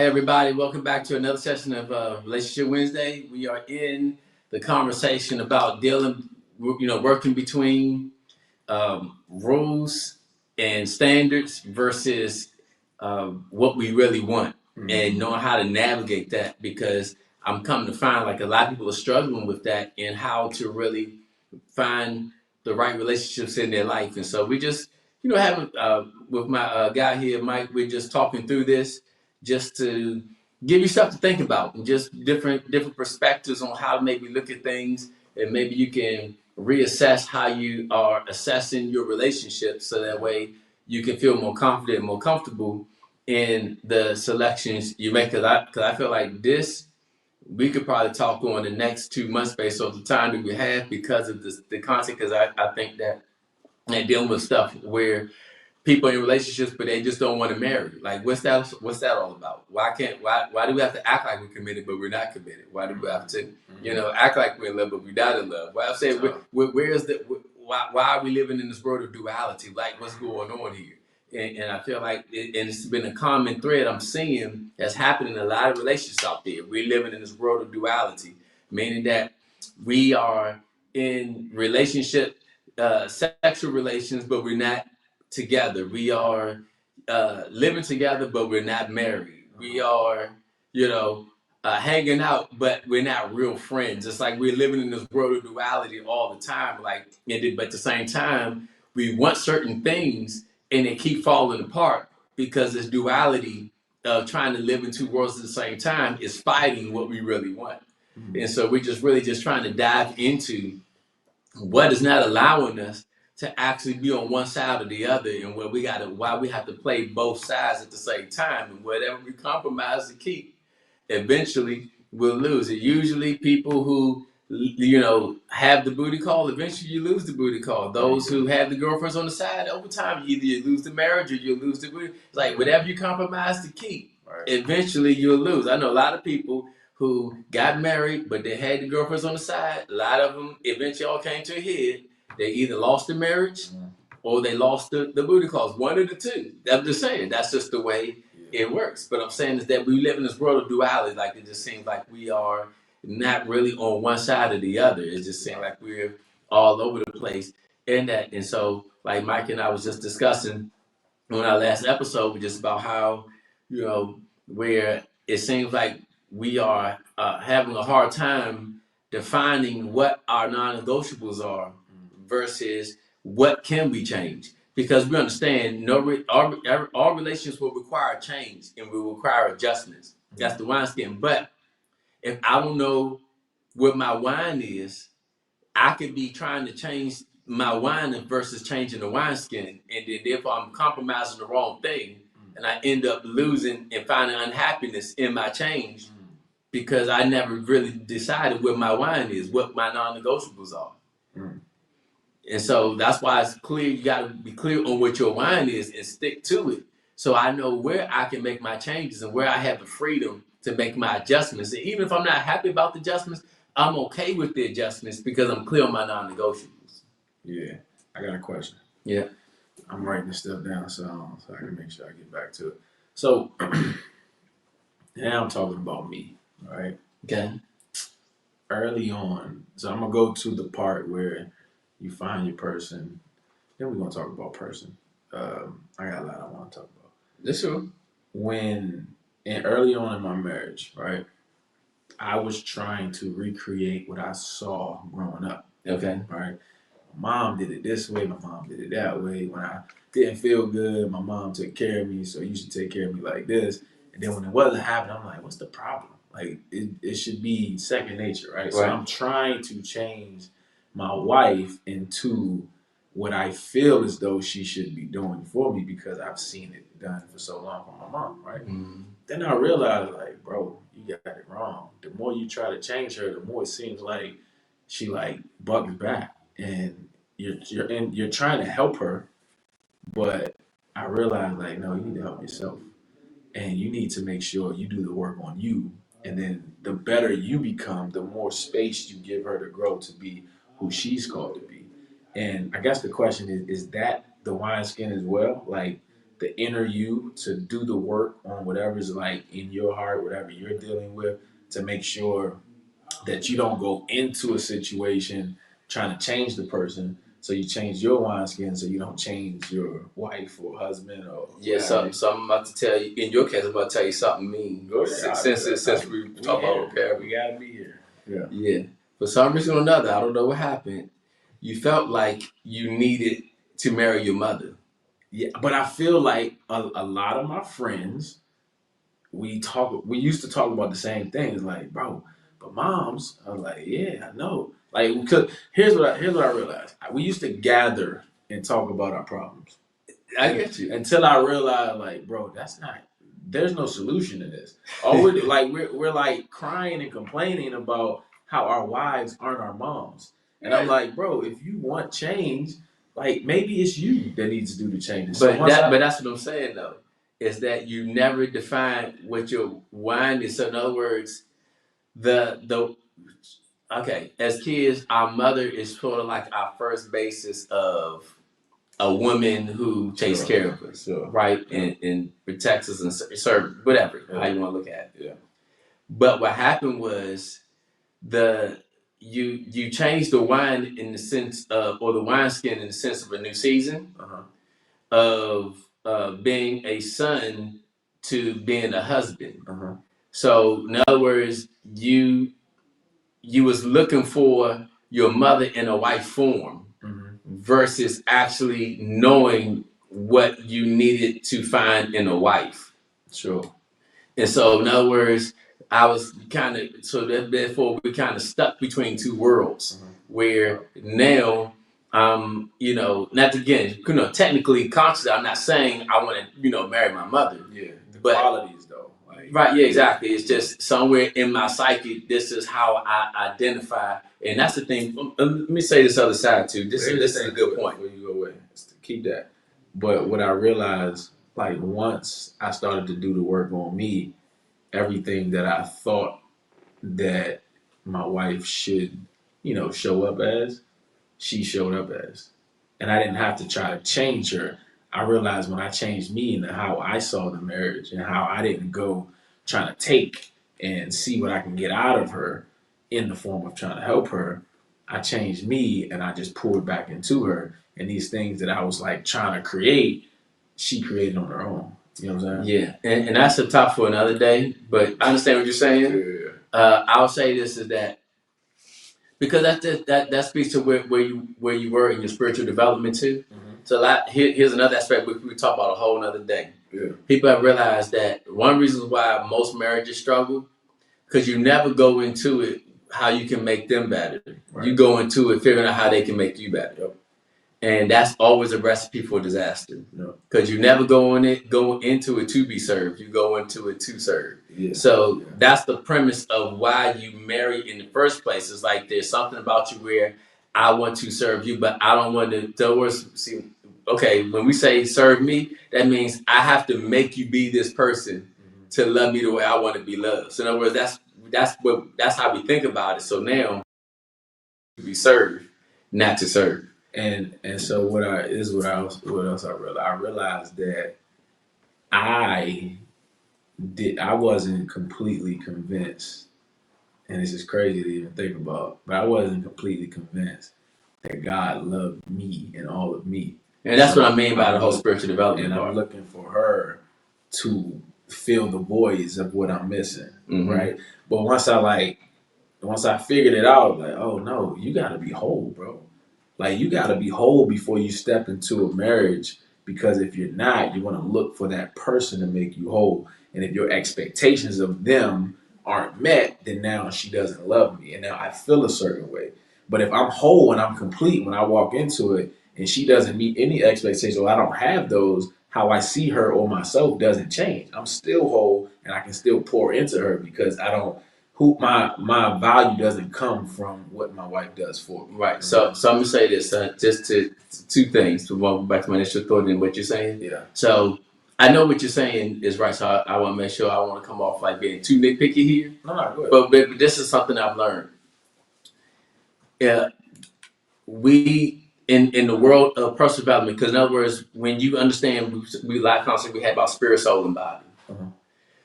everybody. Welcome back to another session of Relationship Wednesday. We are in the conversation about working between rules and standards versus what we really want, and knowing how to navigate that. Because I'm coming to find like a lot of people are struggling with that and how to really find the right relationships in their life. And so we just, having with my guy here, Mike, we're just talking through this just to give you stuff to think about and just different perspectives on how to maybe look at things, and maybe you can reassess how you are assessing your relationships so that way you can feel more confident and more comfortable in the selections you make. Cause I feel like this, we could probably talk on the next 2 months based on the time that we have because of the content. Because I think that dealing with stuff where people in relationships but they just don't want to marry. Like what's that all about? Why do we have to act like we're committed but we're not committed? Why do we have to act like we're in love but we're not in love? Well, I'm saying where's the why are we living in this world of duality? Like what's going on here? And I feel like it's been a common thread I'm seeing that's happening in a lot of relationships out there. We're living in this world of duality, meaning that we are in sexual relations, but we're not together. We are living together, but we're not married. We are, hanging out, but we're not real friends. It's like we're living in this world of duality all the time. But at the same time, we want certain things, and they keep falling apart because this duality of trying to live in two worlds at the same time is fighting what we really want. And so we're just really just trying to dive into what is not allowing us to actually be on one side or the other, and why we have to play both sides at the same time, and whatever we compromise to keep, eventually we'll lose it. Usually people who have the booty call, eventually you lose the booty call. Those who have the girlfriends on the side, over time either you lose the marriage or you lose the booty. It's like whatever you compromise to keep, eventually you'll lose. I know a lot of people who got married, but they had the girlfriends on the side. A lot of them eventually all came to a head. They either lost the marriage or they lost the booty calls. One of the two. I'm just saying, that's just the way it works. But I'm saying is that we live in this world of duality. Like it just seems like we are not really on one side or the other. It just seems like we're all over the place in that. And so, like Mike and I was just discussing on our last episode, just about how, where it seems like we are having a hard time defining what our non-negotiables are versus what can we change. Because we understand our relationships will require change and will require adjustments. That's the wineskin. But if I don't know what my wine is, I could be trying to change my wine versus changing the wineskin, and then therefore I'm compromising the wrong thing, and I end up losing and finding unhappiness in my change because I never really decided what my wine is, what my non-negotiables are. And so that's why it's clear, you got to be clear on what your wine is and stick to it. So I know where I can make my changes and where I have the freedom to make my adjustments. And even if I'm not happy about the adjustments, I'm okay with the adjustments because I'm clear on my non-negotiables. Yeah, I got a question. Yeah. I'm writing this stuff down so I can make sure I get back to it. So now I'm talking about me, right? Okay. Early on, so I'm going to go to the part where you find your person. Then we're going to talk about person. I got a lot I want to talk about. That's true. Early on in my marriage, right, I was trying to recreate what I saw growing up. Okay. Right? My mom did it this way, my mom did it that way. When I didn't feel good, my mom took care of me, so you should take care of me like this. And then when it wasn't happening, I'm like, what's the problem? Like, it should be second nature, right? So I'm trying to change my wife into what I feel as though she should be doing for me because I've seen it done for so long from my mom, right? Then I realized, like, bro, you got it wrong. The more you try to change her, the more it seems like she like bugs back, and you're trying to help her, but I realized, like, no, you need to help yourself, and you need to make sure you do the work on you, and then the better you become, the more space you give her to grow to be who she's called to be. And I guess the question is that the wineskin as well? Like, the inner you to do the work on whatever's like in your heart, whatever you're dealing with, to make sure that you don't go into a situation trying to change the person. So you change your wineskin so you don't change your wife or husband or Yeah, so I'm about to tell you. In your case, I'm about to tell you something mean. Go ahead. Since we talk about parenting, we gotta be here. Yeah. yeah. For some reason or another, I don't know what happened. You felt like you needed to marry your mother. Yeah, but I feel like a lot of my friends, we used to talk about the same things, like, bro, but moms, I was like, yeah, I know. Like, because here's what I realized. We used to gather and talk about our problems. I get you. Until I realized, like, bro, there's no solution to this. All we're like crying and complaining about how our wives aren't our moms. And I'm like, bro, if you want change, like maybe it's you that needs to do the changes. But that's what I'm saying though, is that you never define what your wine is. So in other words, the okay, as kids, our mother is sort of like our first basis of a woman who takes care of us, right, and protects us and serve whatever how you want to look at it. Yeah. But what happened was you changed the wine in the sense of, or the wineskin in the sense of a new season of being a son to being a husband. So in other words, you was looking for your mother in a wife form versus actually knowing what you needed to find in a wife. Sure. And so in other words, I was kind of, so therefore we kind of stuck between two worlds where now not again, technically consciously, I'm not saying I want to, marry my mother. Yeah. The but qualities though. Like, right, yeah, exactly. It's just somewhere in my psyche, this is how I identify. And that's the thing. Let me say this other side too. This is a good point. Before you go away, keep that. But what I realized, like once I started to do the work on me, everything that I thought that my wife should, show up as, she showed up as. And I didn't have to try to change her. I realized when I changed me and how I saw the marriage and how I didn't go trying to take and see what I can get out of her in the form of trying to help her, I changed me and I just poured back into her. And these things that I was like trying to create, she created on her own. You know what I'm saying? Yeah, and that's a top for another day. But I understand what you're saying. Yeah. I'll say this is that because that speaks to where you were in your spiritual development too. So here's another aspect we talk about a whole another day. Yeah. People have realized that one reason why most marriages struggle, because you never go into it how you can make them better. Right. You go into it figuring out how they can make you better. Yep. And that's always a recipe for disaster. Because you never go into it to be served. You go into it to serve. Yeah. So that's the premise of why you marry in the first place. It's like there's something about you where I want to serve you, but I don't want to. See, okay, when we say serve me, that means I have to make you be this person to love me the way I want to be loved. So in other words, that's how we think about it. So now to be served, not to serve. And so what else I realized? I realized that I wasn't completely convinced, and this is crazy to even think about, but I wasn't completely convinced that God loved me and all of me. And that's what I mean by the whole spiritual development. And I'm looking for her to fill the voids of what I'm missing, right? But once I figured it out, like, oh no, you gotta be whole, bro. Like, you got to be whole before you step into a marriage, because if you're not, you're going to look for that person to make you whole. And if your expectations of them aren't met, then now she doesn't love me. And now I feel a certain way. But if I'm whole and I'm complete when I walk into it and she doesn't meet any expectations, or I don't have those, how I see her or myself doesn't change. I'm still whole and I can still pour into her because my value doesn't come from what my wife does for me. Right. So I'm gonna say this, just to two things to go back to my initial thought and what you're saying. Yeah. So I know what you're saying is right. So I want to make sure I don't want to come off like being too nitpicky here. No, go ahead. But this is something I've learned. Yeah. in the world of personal development, because in other words, when you understand, we life concept we had about spirit, soul, and body.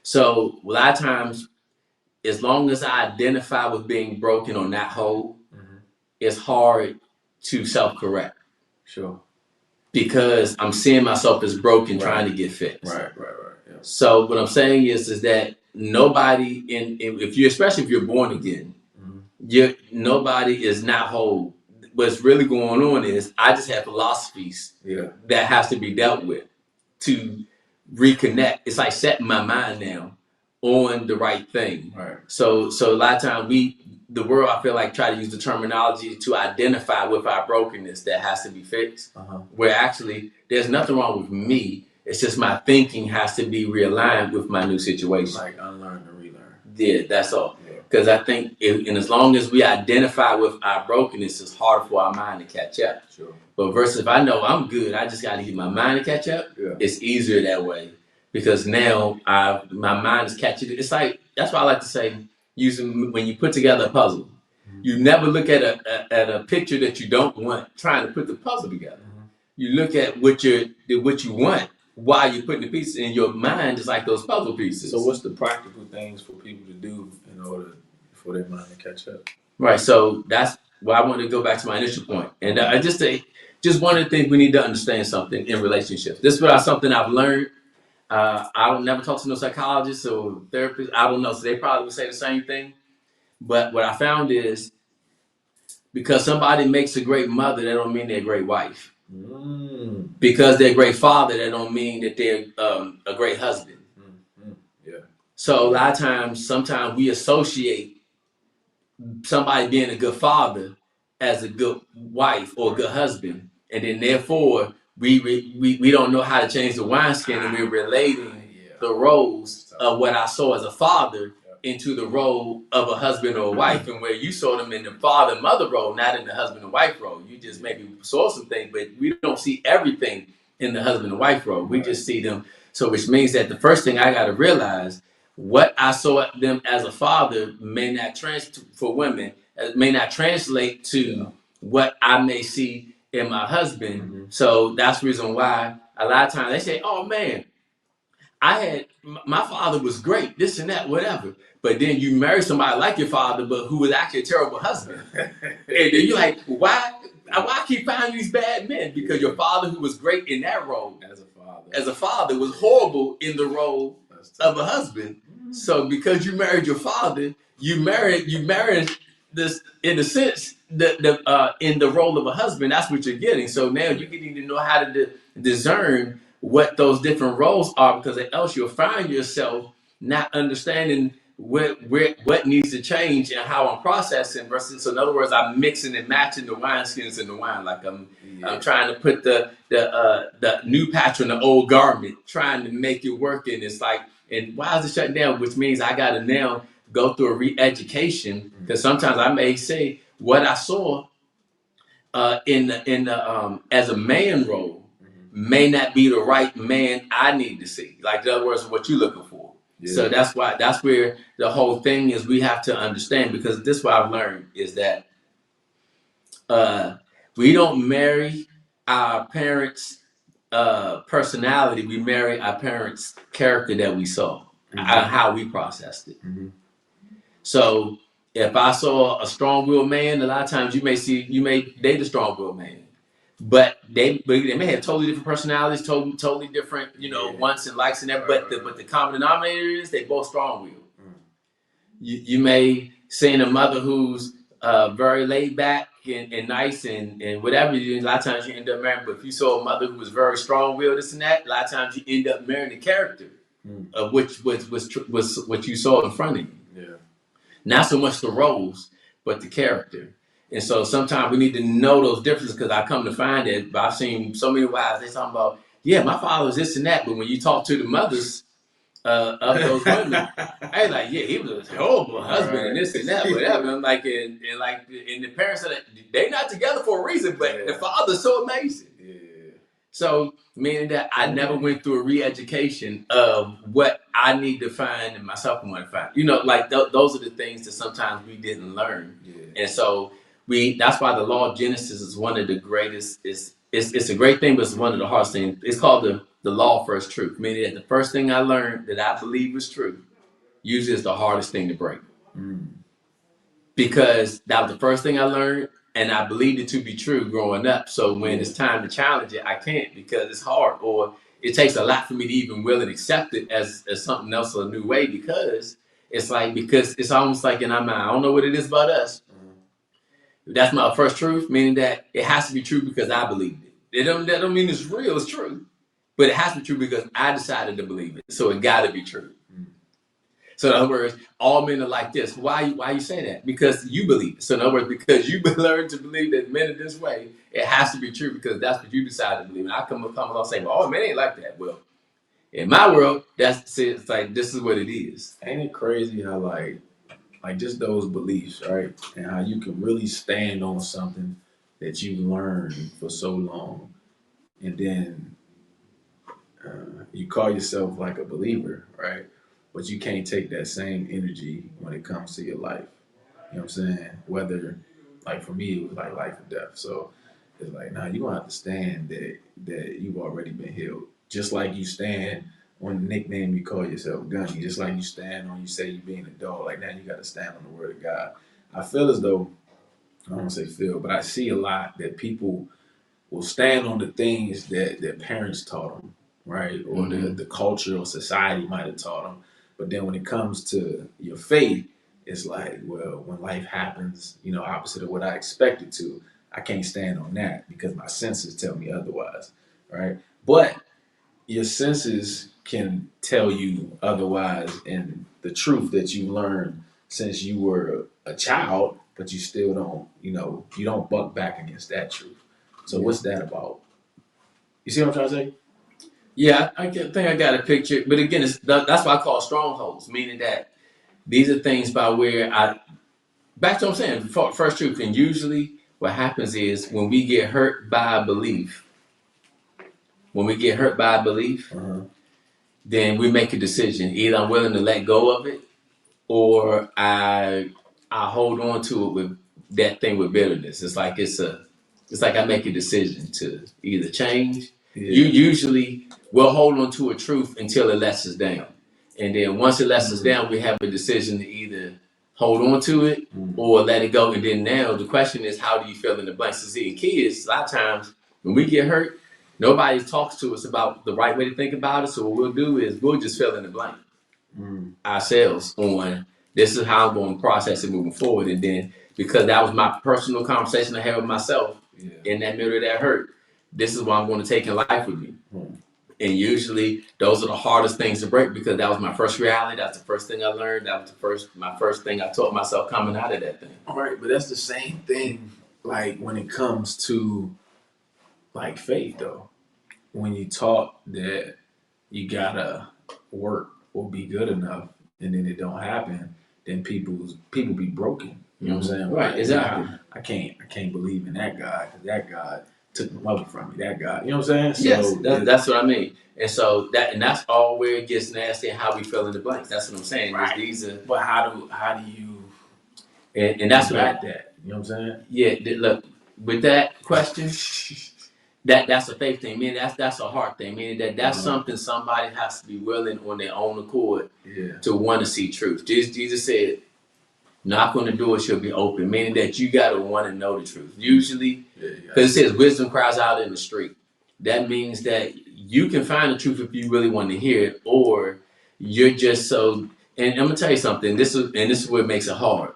So a lot of times, as long as I identify with being broken or not whole, it's hard to self-correct. Sure. Because I'm seeing myself as broken, Right. Trying to get fixed. Right. Yeah. So what I'm saying is that nobody if you, especially if you're born again, nobody is not whole. What's really going on is I just have philosophies that has to be dealt with to reconnect. It's like setting my mind now on the right thing. Right. So a lot of times the world, I feel like, try to use the terminology to identify with our brokenness that has to be fixed. Where actually there's nothing wrong with me. It's just my thinking has to be realigned with my new situation. Like unlearn and relearn. Yeah, that's all. Because I think, and as long as we identify with our brokenness, it's hard for our mind to catch up. Sure. But versus if I know I'm good, I just got to get my mind to catch up. Yeah. It's easier that way because now my mind is catching it. It's like, that's why I like to say, when you put together a puzzle, you never look at a picture that you don't want trying to put the puzzle together. You look at what you want while you're putting the pieces in your mind, just like those puzzle pieces. So what's the practical things for people to do in order for their mind to catch up? Right. So that's why I want to go back to my initial point. And I just say, just one of the things we need to understand something in relationships. This is something I've learned. I don't never talk to no psychologists or therapists. I don't know. So they probably would say the same thing. But what I found is because somebody makes a great mother, that don't mean they're a great wife. Because they're a great father, that don't mean that they're a great husband. Yeah. So a lot of times, sometimes we associate somebody being a good father as a good wife or a good husband, and then therefore we don't know how to change the wineskin, and we're relating the roles of what I saw as a father into the role of a husband or a wife, and where you saw them in the father and mother role, not in the husband and wife role. You just maybe saw some things, but we don't see everything in the husband and wife role. We just see them. So which means that the first thing I got to realize, what I saw them as a father may not for women, may not translate to what I may see in my husband. So that's the reason why a lot of times they say, oh man, my father was great, this and that, whatever. But then you marry somebody like your father, but who was actually a terrible husband. And then you're like, why I keep finding these bad men? Because your father, who was great in that role as a father, was horrible in the role of a husband. So because you married your father, you married this, in a sense, in the role of a husband. That's what you're getting. So now you need to know how to discern what those different roles are, because else you'll find yourself not understanding what needs to change and how I'm processing versus. So in other words, I'm mixing and matching the wineskins in the wine. Like I'm trying to put the new patch on the old garment, trying to make it work. And it's like, and why is it shutting down? Which means I got to now go through a re-education, because sometimes I may say what I saw in the as a man role may not be the right man I need to see. Like, in other words, what you're looking for. Yeah. So that's where the whole thing is. We have to understand, because this is what I've learned is that we don't marry our parents' personality. We marry our parents' character that we saw, how we processed it. So if I saw a strong-willed man, a lot of times you may date a strong-willed man. But they may have totally different personalities, totally different, wants and likes and everything. But the common denominator is they both strong-willed. You may see a mother who's very laid back and nice and whatever. A lot of times you end up marrying. But if you saw a mother who was very strong-willed, this and that, a lot of times you end up marrying the character of which was what you saw in front of you. Yeah. Not so much the roles, but the character. And so sometimes we need to know those differences, because I come to find that I've seen so many wives, they talking about, my father was this and that. But when you talk to the mothers of those women, I like, he was a horrible husband and this and that, whatever. I'm like, and the parents are like, they're not together for a reason, but the father's so amazing. Yeah. So meaning that I never went through a re-education of what I need to find in myself and want to find. Like those are the things that sometimes we didn't learn. Yeah. And so That's why the law of Genesis is one of the greatest. It's a great thing, but it's one of the hardest things. It's called the law of first truth, meaning that the first thing I learned that I believe was true usually is the hardest thing to break. Because that was the first thing I learned, and I believed it to be true growing up. So when it's time to challenge it, I can't because it's hard, or it takes a lot for me to even will and accept it as something else or a new way. Because because it's almost like in our mind, I don't know what it is about us. That's my first truth, meaning that it has to be true because I believed it. That don't mean it's real, it's true. But it has to be true because I decided to believe it. So it gotta be true. So in other words, all men are like this. Why you say that? Because you believe it. So in other words, because you learned to believe that men are this way, it has to be true because that's what you decided to believe. And I come along saying, well, men ain't like that. Well, in my world, it's like this is what it is. Ain't it crazy how like just those beliefs, right? And how you can really stand on something that you learned for so long, and then you call yourself like a believer, right? But you can't take that same energy when it comes to your life. You know what I'm saying? Whether, like for me, it was like life or death. So it's like, now you gonna have to stand that you've already been healed. Just like you stand on the nickname you call yourself Gunny. Just like you stand on you say you being a dog. Like now you got to stand on the word of God. I feel as though I don't want to say feel, but I see a lot that people will stand on the things that their parents taught them, right? Or the culture or society might have taught them. But then when it comes to your faith, it's like, well, when life happens, opposite of what I expected to, I can't stand on that because my senses tell me otherwise, right? But your senses can tell you otherwise in the truth that you learned since you were a child, but you still don't, you don't buck back against that truth. So what's that about? You see what I'm trying to say? Yeah, I think I got a picture. But again, that's why I call strongholds, meaning that these are things by where back to what I'm saying, first truth. And usually what happens is when we get hurt by belief, then we make a decision. Either I'm willing to let go of it, or I hold on to it with that thing with bitterness. It's like I make a decision to either change. Yeah. You usually will hold on to a truth until it lets us down, and then once it lets us down, we have a decision to either hold on to it or let it go. And then now the question is, how do you feel in the blanks? See, kids, a lot of times when we get hurt, nobody talks to us about the right way to think about it. So what we'll do is we'll just fill in the blank ourselves on this is how I'm going to process it moving forward. And then because that was my personal conversation I had with myself in that middle of that hurt, this is what I'm going to take in life with me. And usually those are the hardest things to break because that was my first reality. That's the first thing I learned. That was my first thing I taught myself coming out of that thing. All right, but that's the same thing like when it comes to like faith though. When you taught that you gotta work or be good enough and then it don't happen, then people be broken. You know what I'm saying? Right, exactly. I can't believe in that God because that God took my mother from me. That God, you know what I'm saying? Yes, that's what I mean. And so that's all where it gets nasty and how we fill in the blanks. That's what I'm saying. Right. These are, but how do you and that's what that? You know what I'm saying? Yeah, look, with that question, that's a faith thing. Meaning that's a heart thing. Meaning that's something somebody has to be willing on their own accord to want to see truth. Jesus said, knock on the door shall be open, meaning that you got to want to know the truth. Usually, because it says wisdom cries out in the street. That means that you can find the truth if you really want to hear it, or you're just so. And I'm gonna tell you something. This is what makes it hard.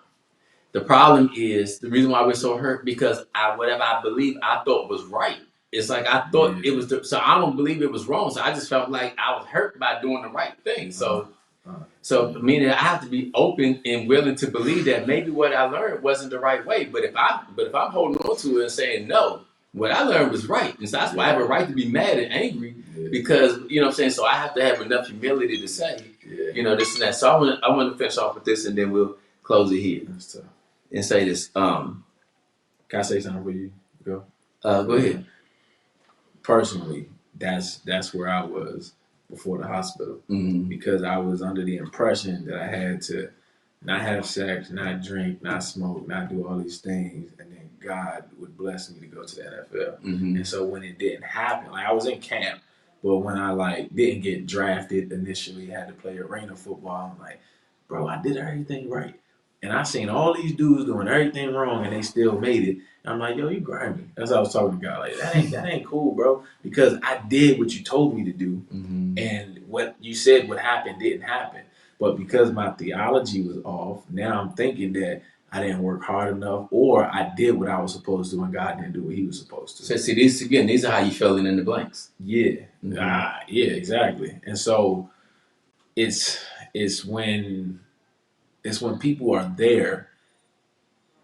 The problem is the reason why we're so hurt because whatever I believe I thought was right. It's like I thought it was so I don't believe it was wrong. So I just felt like I was hurt by doing the right thing. So meaning I have to be open and willing to believe that maybe what I learned wasn't the right way. But if I'm holding on to it and saying no, what I learned was right. And so that's why I have a right to be mad and angry because you know what I'm saying. So I have to have enough humility to say, this and that. So I want to finish off with this and then we'll close it here. That's tough. And say this. Can I say something for you? Go ahead. Personally, that's where I was before the hospital because I was under the impression that I had to not have sex, not drink, not smoke, not do all these things, and then God would bless me to go to the NFL. Mm-hmm. And so when it didn't happen, like I was in camp, but when I like didn't get drafted initially, had to play arena football, I'm like, bro, I did everything right. And I seen all these dudes doing everything wrong and they still made it. And I'm like, yo, you grimy. That's what I was talking to God. Like, that ain't cool, bro. Because I did what you told me to do. Mm-hmm. And what you said would happen didn't happen. But because my theology was off, now I'm thinking that I didn't work hard enough, or I did what I was supposed to, and God didn't do what He was supposed to. So see, these are how you fill in the blanks. Yeah, Mm-hmm. yeah, exactly. And so it's when people are there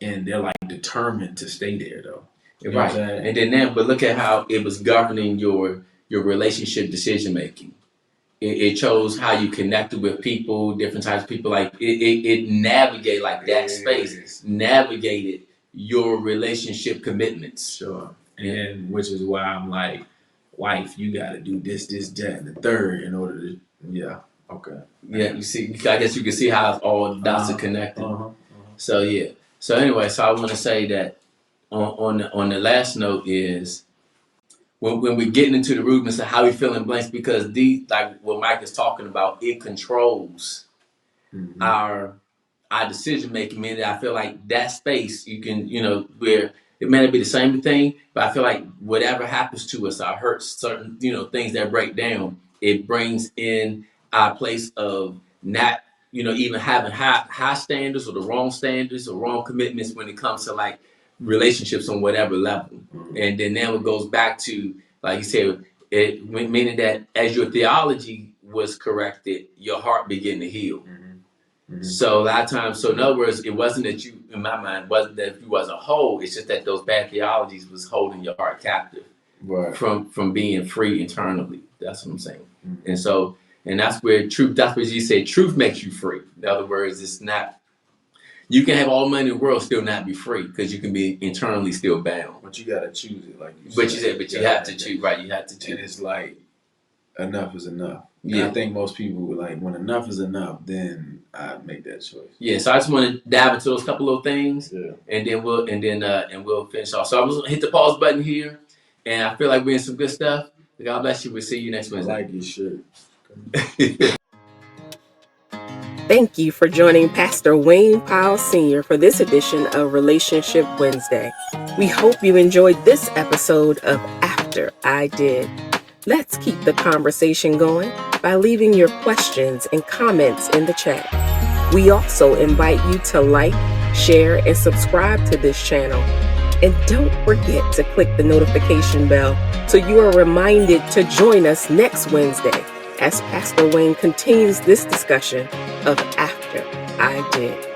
and they're like determined to stay there, though. You know Right. what I'm saying? And then but look at how it was governing your relationship decision making. It chose how you connected with people, different types of people. Like it navigated like that space, navigated your relationship commitments. Sure. And which is why I'm like, wife, you got to do this, that, and the third in order to, yeah, okay. Yeah, you see, I guess you can see how all the dots are connected. So yeah. So anyway, so I want to say that on the last note is when we're getting into the rudiments of how we fill in blanks, because like what Mike is talking about, it controls our decision making. Meaning I feel like that space you can, where it may not be the same thing, but I feel like whatever happens to us, our hurts, certain, things that break down, it brings in our place of not, even having high standards or the wrong standards or wrong commitments when it comes to like relationships on whatever level. And then now it goes back to, like you said, meaning that as your theology was corrected, your heart began to heal. So a lot of times, so in other words, it wasn't that you, in my mind, wasn't that you was a whole. It's just that those bad theologies was holding your heart captive from being free internally. That's what I'm saying. And so, and that's where truth. That's what you said. Truth makes you free. In other words, it's not. You can have all the money in the world, still not be free, because you can be internally still bound. But you gotta choose it, like you said. But you said, you have to choose, right? You have to choose. And it's like, enough is enough. Yeah. And I think most people like when enough is enough, then I make that choice. Yeah. So I just want to dive into those couple of things, Yeah. and then we'll finish off. So I'm just gonna hit the pause button here, and I feel like we're in some good stuff. God bless you. We'll see you next Wednesday. I like your shirt. Thank you for joining Pastor Wayne Powell Sr. for this edition of Relationship Wednesday. We hope you enjoyed this episode of After I Did. Let's keep the conversation going by leaving your questions and comments in the chat. We also invite you to like, share, and subscribe to this channel. And don't forget to click the notification bell so you are reminded to join us next Wednesday as Pastor Wayne continues this discussion of After I Did.